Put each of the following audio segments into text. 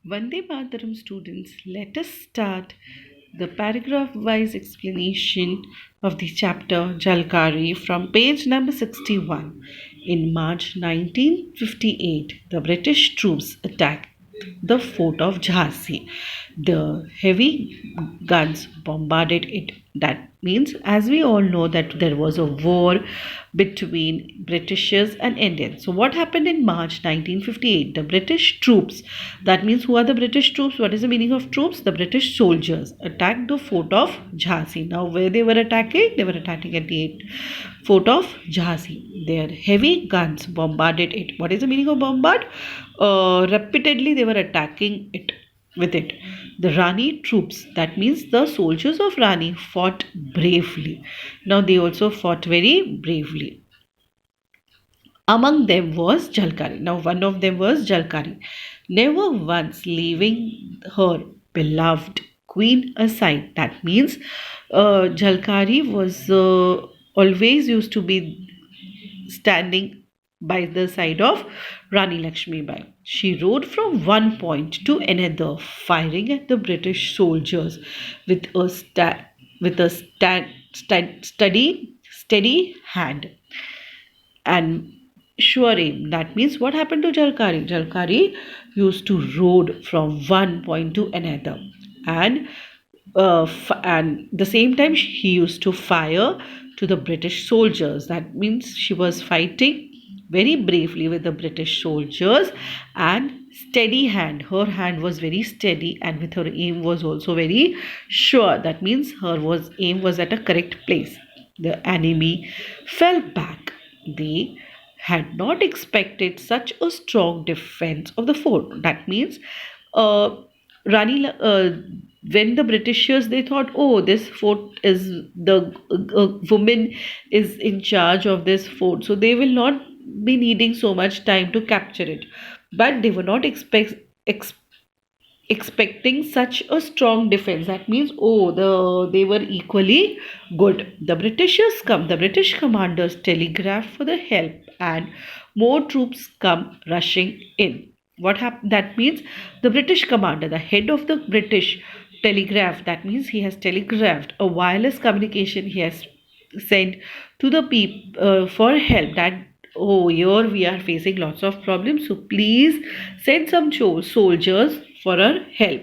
Vande Mataram students, let us start the paragraph-wise explanation of the chapter Jalkari from page number 61. In March 1958, the British troops attacked the fort of Jhansi. The heavy guns bombarded it. That means, as we all know, that there was a war between Britishers and Indians. So, what happened in March 1958? The British troops, that means, who are the British troops? What is the meaning of troops? The British soldiers attacked the fort of Jhansi. Now, where they were attacking? They were attacking at the fort of Jhansi. Their heavy guns bombarded it. What is the meaning of bombard? Repeatedly, they were attacking it with it. The Rani troops, that means the soldiers of Rani, fought bravely. Now they also fought very bravely. Among them was Jalkari. Now one of them was Jalkari. Never once leaving her beloved queen aside. That means Jalkari was always used to be standing by the side of Rani Lakshmi Bai. She rode from one point to another, firing at the British soldiers with a steady hand and sure aim. That means what happened to Jalkari? Jalkari used to rode from one point to another, and the same time he used to fire to the British soldiers. That means she was fighting very bravely with the British soldiers and steady hand. Her hand was very steady and with her aim was also very sure. That means her aim was at a correct place. The enemy fell back. They had not expected such a strong defense of the fort. That means Rani, when the Britishers they thought, oh, this fort is the woman is in charge of this fort, so they will not be needing so much time to capture it. But they were not expecting such a strong defense. That means, oh, they were equally good. The British commanders telegraphed for the help, and more troops come rushing in. What happened? That means the British commander, the head of the British, telegraph. That means he has telegraphed a wireless communication. He has sent to the people for help. That oh, here we are facing lots of problems. So please send some soldiers for our help.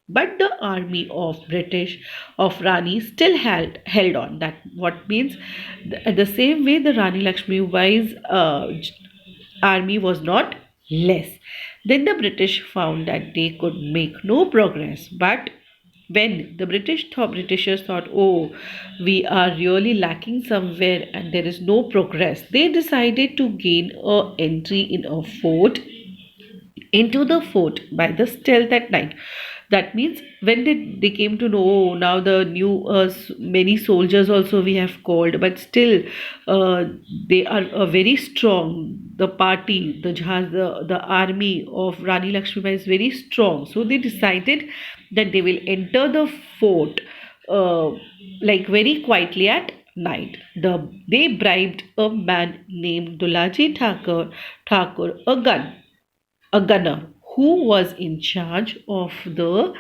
But the army of British of Rani still held on. That what means the same way the Rani Lakshmi Bai's army was not less. Then the British found that they could make no progress. But when the Britishers thought, oh, we are really lacking somewhere and there is no progress, they decided to gain a entry in a fort into the fort by the stealth at night. That means when they came to know, oh, now the new many soldiers also we have called, but still they are very strong. The party, the army of Rani Lakshmibai is very strong. So they decided that they will enter the fort like very quietly at night. They bribed a man named Dulaji Thakur, a gunner who was in charge of the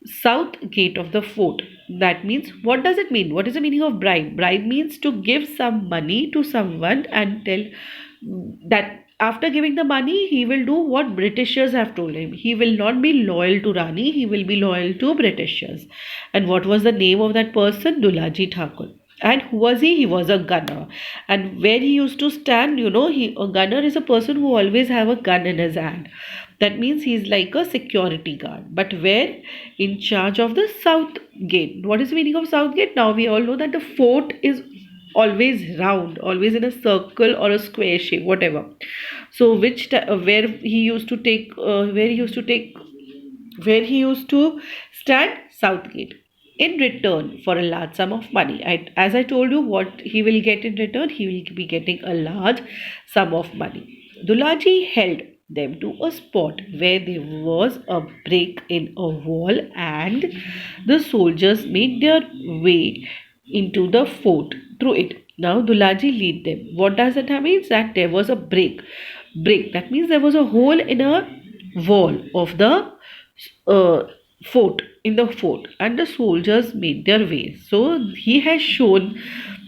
south gate of the fort. That means, what does it mean? What is the meaning of bribe? Bribe means to give some money to someone and tell that after giving the money, he will do what Britishers have told him. He will not be loyal to Rani, he will be loyal to Britishers. And what was the name of that person? Dulaji Thakur. And who was he? He was a gunner. And where he used to stand, a gunner is a person who always have a gun in his hand. That means he is like a security guard. But where? In charge of the south gate. What is the meaning of south gate? Now we all know that the fort is always round, always in a circle or a square shape, whatever. So where he used to take, where he used to stand? South gate. In return for a large sum of money. As I told you, what he will get in return, he will be getting a large sum of money. Dulaji held them to a spot where there was a break in a wall, and the soldiers made their way into the fort through it. Now Dulaji lead them. What does that mean? That there was a break. That means there was a hole in a wall of the uh, in the fort, and the soldiers made their way. So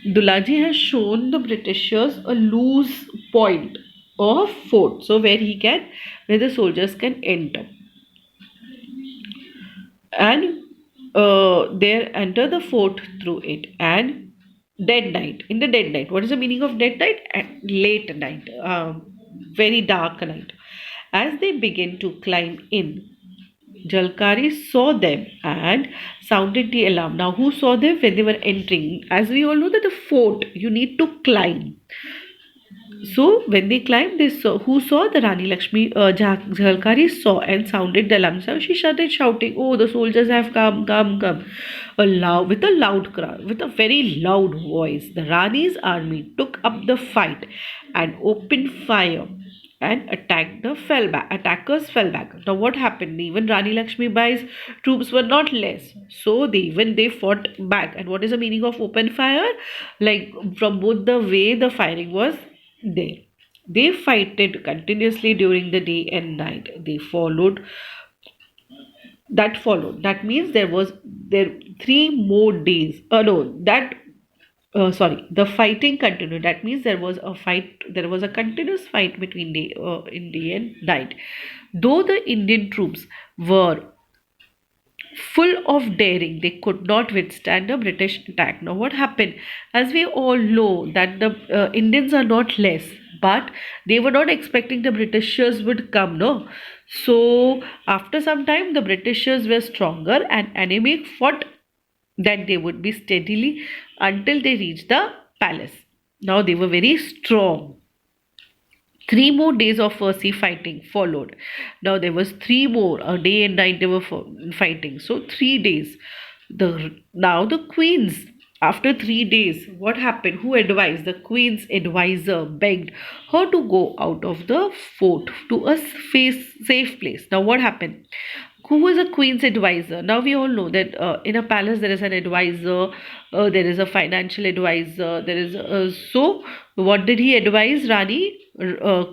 Dulaji has shown the Britishers a loose point of fort, so where the soldiers can enter, and there enter the fort through it. And dead night, in the dead night, what is the meaning of dead night? At late night, very dark night, as they begin to climb in, Jalkari saw them and sounded the alarm. Now, who saw them when they were entering? As we all know that the fort, you need to climb. So when they climbed, they saw who saw the Rani Lakshmi. Jalkari saw and sounded the alarm. So she started shouting, "Oh, the soldiers have come, come, come!" With a loud cry, with a very loud voice. The Rani's army took up the fight and opened fire and attacked the fell back. Attackers fell back. Now what happened? Even Rani Lakshmi Bai's troops were not less, so they fought back. And what is the meaning of open fire? Like from both the way the firing was there. They fighted continuously during the day and night. That means there 3 more days. No, that sorry, the fighting continued. That means there was a fight. There was a continuous fight between in day and night. Though the Indian troops were full of daring, they could not withstand the British attack. Now, what happened? As we all know, that the Indians are not less, but they were not expecting the Britishers would come. No, so after some time, the Britishers were stronger, and enemy fought that they would be steadily until they reached the palace. Now they were very strong. 3 more days of sea fighting followed. Now there was 3 more, a day and night they were fighting. So 3 days. Now the queens, after 3 days, what happened? Who advised? The queen's advisor begged her to go out of the fort to a safe place. Now what happened? Who was a queen's advisor? Now we all know that in a palace there is an advisor, there is a financial advisor, there is so what did he advise Rani,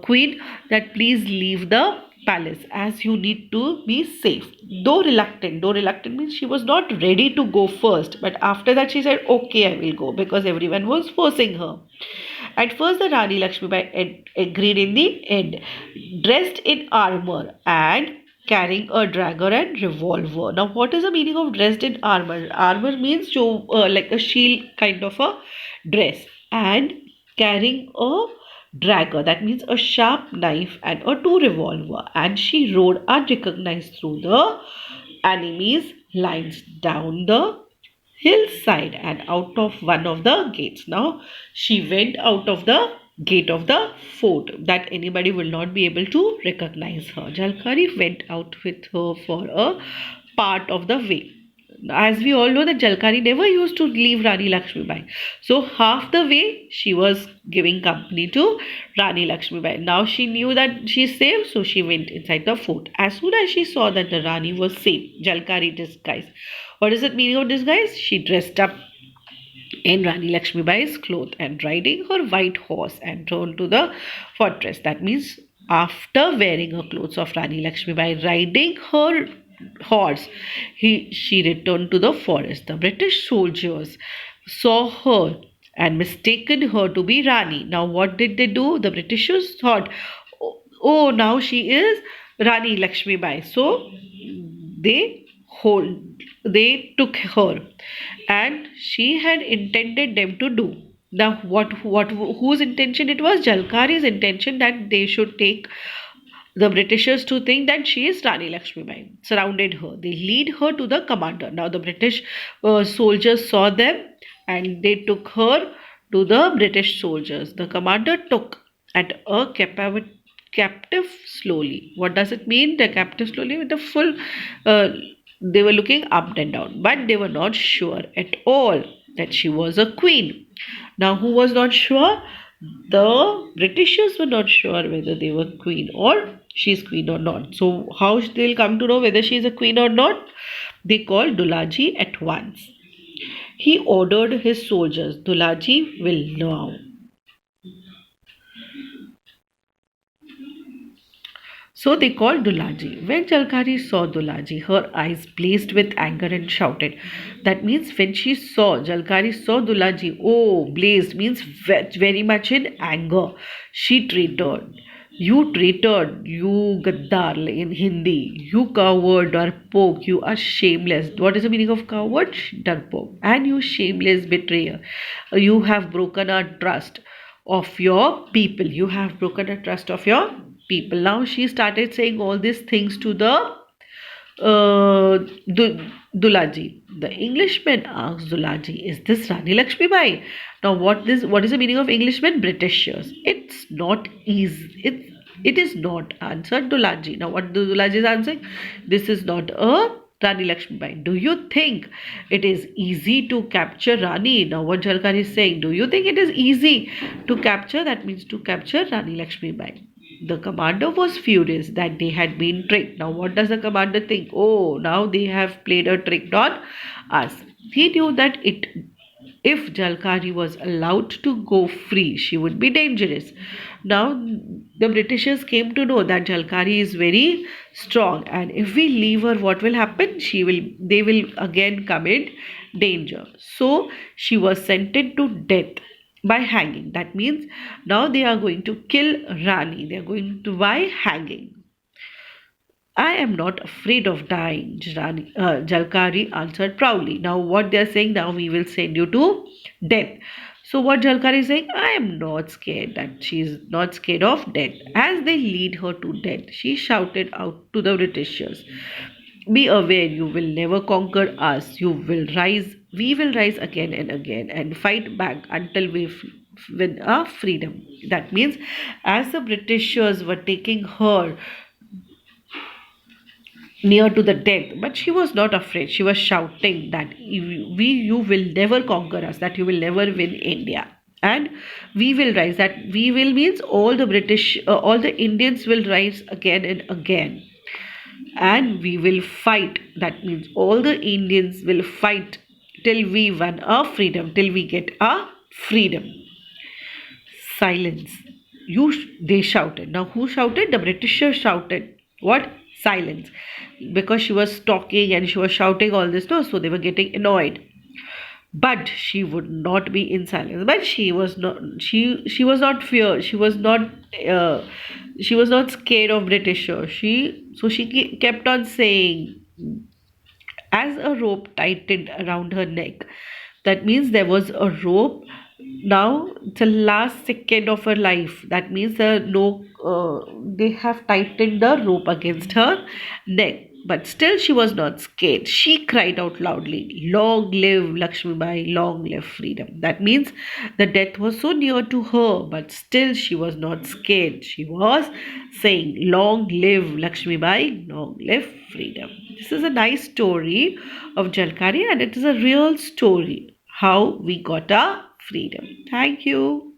queen, that please leave the palace as you need to be safe. Though reluctant means she was not ready to go first, but after that she said, okay, I will go, because everyone was forcing her. At first, the Rani Lakshmibai agreed in the end, dressed in armor and carrying a dagger and revolver. Now, what is the meaning of dressed in armor? Armor means like a shield kind of a dress, and carrying a dagger, that means a sharp knife and a 2 revolver. And she rode unrecognized through the enemy's lines down the hillside and out of one of the gates. Now she went out of the gate of the fort that anybody will not be able to recognize her. Jalkari went out with her for a part of the way. As we all know that Jalkari never used to leave Rani Lakshmibai. So half the way she was giving company to Rani Lakshmibai. Now she knew that she's safe, so she went inside the fort. As soon as she saw that the Rani was safe, Jalkari disguised. What is the meaning of disguise? She dressed up in Rani Lakshmibai's clothes and riding her white horse and rode to the fortress. That means after wearing her clothes of Rani Lakshmibai, riding her horse, she returned to the forest. The British soldiers saw her and mistaken her to be Rani. Now what did they do? The Britishers thought, oh, now she is Rani Lakshmibai. So they took her, and she had intended them to do. Now what whose intention it was? Jalkari's intention, that they should take the Britishers to think that she is Rani Lakshmibai. Surrounded her. They lead her to the commander. Now the British soldiers saw them and they took her to the British soldiers. The commander took at a captive slowly. What does it mean? The captive slowly with the full. They were looking up and down, but they were not sure at all that she was a queen. Now, who was not sure? The Britishers were not sure whether they were queen or she's queen or not. So, how they'll come to know whether she is a queen or not? They called Dulaji at once. He ordered his soldiers, Dulaji will now. So they called Dulaji. When Jalkari saw Dulaji, her eyes blazed with anger and shouted. That means when she saw, Jalkari saw Dulaji, oh, blazed means very much in anger. She traitor. You traitor, you gaddar in Hindi. You coward, darpoke, you are shameless. What is the meaning of coward? Darpoke. And you shameless betrayer. You have broken our trust of your people. You have broken the trust of your people. Now she started saying all these things to the Dulaji. The Englishman asked Dulaji, "Is this Rani Lakshmi Bai?" Now, what is the meaning of Englishman? Britishers. It's not easy. It is not, answered Dulaji. Now, what Dulaji is answering? This is not a Rani Lakshmi Bai. Do you think it is easy to capture Rani? Now, what Jalkar is saying, do you think it is easy to capture? That means to capture Rani Lakshmi Bai. The commander was furious that they had been tricked. Now, what does the commander think? Oh, now they have played a trick on us. He knew that if Jalkari was allowed to go free, she would be dangerous. Now, the Britishers came to know that Jalkari is very strong, and if we leave her, what will happen? They will again come in danger. So, she was sentenced to death by hanging. That means now they are going to kill Rani. They are going to by hanging. I am not afraid of dying, Jalkari answered proudly. Now, what they are saying, now we will send you to death. So, what Jalkari is saying, I am not scared, that she is not scared of death. As they lead her to death, she shouted out to the Britishers, be aware, you will never conquer us. We will rise again and again and fight back until we win our freedom. That means, as the Britishers were taking her near to the death, but she was not afraid. She was shouting that you will never conquer us, that you will never win India, and we will rise. That we will means all the Indians will rise again and again, and we will fight. That means all the Indians will fight till we win our freedom, till we get our freedom. Silence. They shouted. Now, who shouted? The Britishers shouted. What? Silence. Because she was talking and she was shouting all this, no, so they were getting annoyed. But she would not be in silence. But she was not. She was not fear. She was not. She was not scared of Britishers. She kept on saying, as a rope tightened around her neck. That means there was a rope. Now it's the last second of her life. That means they have tightened the rope against her neck. But still she was not scared. She cried out loudly, long live Lakshmi Bai, long live freedom. That means the death was so near to her, but still she was not scared. She was saying, long live Lakshmi Bai, long live freedom. This is a nice story of Jalkari, and it is a real story how we got our freedom. Thank you.